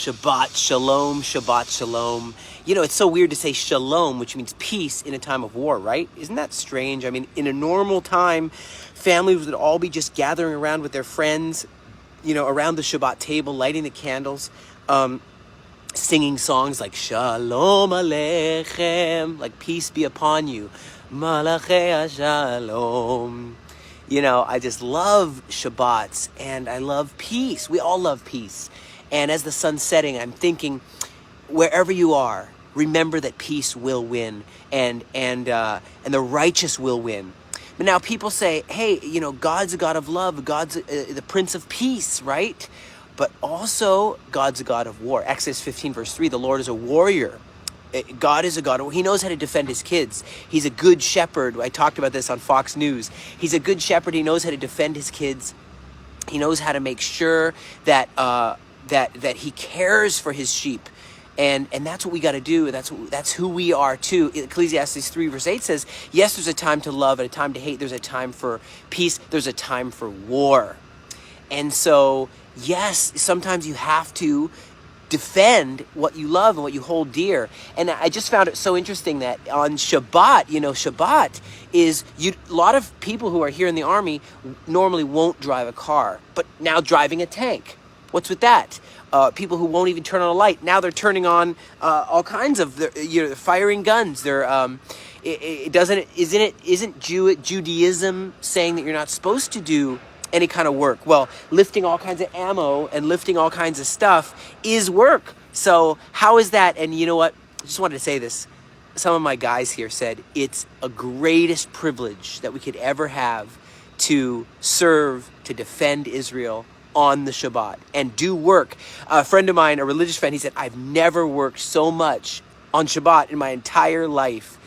Shabbat shalom, Shabbat shalom. You know, it's so weird to say shalom, which means peace in a time of war, right? Isn't that strange? I mean, in a normal time, families would all be just gathering around with their friends, you know, around the Shabbat table, lighting the candles, singing songs like Shalom Aleichem, like peace be upon you, Malachei Shalom. You know, I just love Shabbats and I love peace. We all love peace. And as the sun's setting, I'm thinking, wherever you are, remember that peace will win and the righteous will win. But now people say, hey, you know, God's a God of love. God's the Prince of Peace, right? But also, God's a God of war. Exodus 15, verse 3, the Lord is a warrior. God is a God. He knows how to defend his kids. He's a good shepherd. I talked about this on Fox News. He's a good shepherd. He knows how to defend his kids. He knows how to make sure that that he cares for his sheep. And that's what we got to do. That's who we are too. Ecclesiastes 3 verse 8 says, yes, there's a time to love and a time to hate. There's a time for peace. There's a time for war. And so, yes, sometimes you have to defend what you love and what you hold dear. And I just found it so interesting that on Shabbat, you know, Shabbat is, a lot of people who are here in the army normally won't drive a car, but now driving a tank. What's with that? People who won't even turn on a light, now they're turning on all kinds of, firing guns. They're isn't Judaism saying that you're not supposed to do any kind of work? Well, lifting all kinds of ammo and lifting all kinds of stuff is work. So how is that? And you know what? I just wanted to say this. Some of my guys here said it's a greatest privilege that we could ever have to serve, to defend Israel on the Shabbat and do work. A friend of mine, a religious friend, he said, I've never worked so much on Shabbat in my entire life.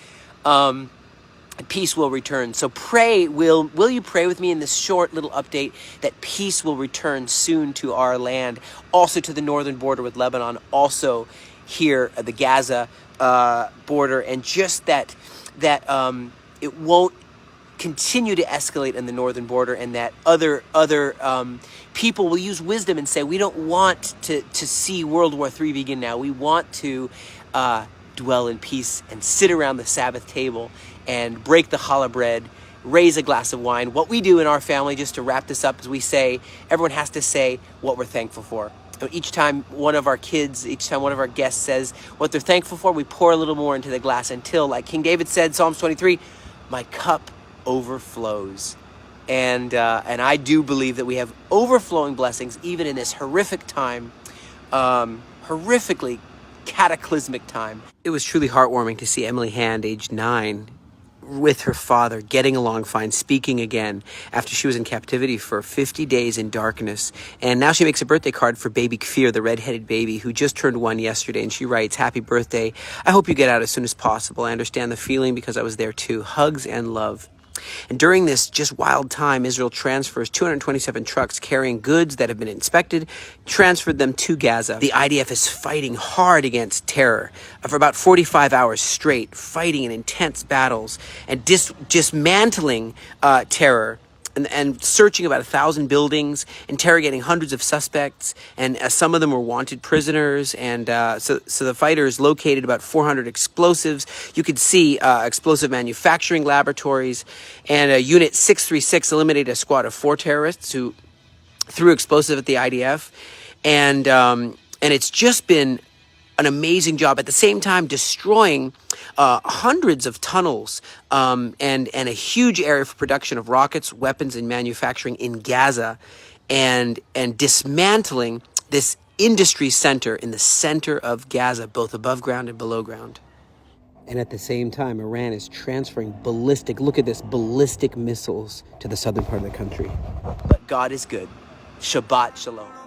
Peace will return. So pray, will you pray with me in this short little update that peace will return soon to our land, also to the northern border with Lebanon, also here at the Gaza border, and just that it won't continue to escalate in the northern border, and that other people will use wisdom and say, we don't want to see World War III begin now. We want to dwell in peace and sit around the Sabbath table and break the challah bread, raise a glass of wine. What we do in our family, just to wrap this up, is we say, everyone has to say what we're thankful for. Each time one of our guests says what they're thankful for, we pour a little more into the glass until, like King David said, Psalms 23, my cup overflows. And I do believe that we have overflowing blessings even in this horrific time, horrifically cataclysmic time. It was truly heartwarming to see Emily Hand, age 9, with her father, getting along fine, speaking again after she was in captivity for 50 days in darkness. And now she makes a birthday card for baby Kfir, the red-headed baby who just turned 1 yesterday. And she writes, happy birthday. I hope you get out as soon as possible. I understand the feeling because I was there too. Hugs and love. And during this just wild time, Israel transfers 227 trucks carrying goods that have been inspected, transferred them to Gaza. The IDF is fighting hard against terror for about 45 hours straight, fighting in intense battles and dismantling terror. And searching about 1,000 buildings, interrogating hundreds of suspects, and some of them were wanted prisoners. And so the fighters located about 400 explosives. You could see explosive manufacturing laboratories, and Unit 636 eliminated a squad of 4 terrorists who threw explosives at the IDF. And it's just been an amazing job. At the same time, destroying hundreds of tunnels and a huge area for production of rockets, weapons, and manufacturing in Gaza, and dismantling this industry center in the center of Gaza, both above ground and below ground. And at the same time, Iran is transferring ballistic missiles to the southern part of the country. But God is good. Shabbat Shalom.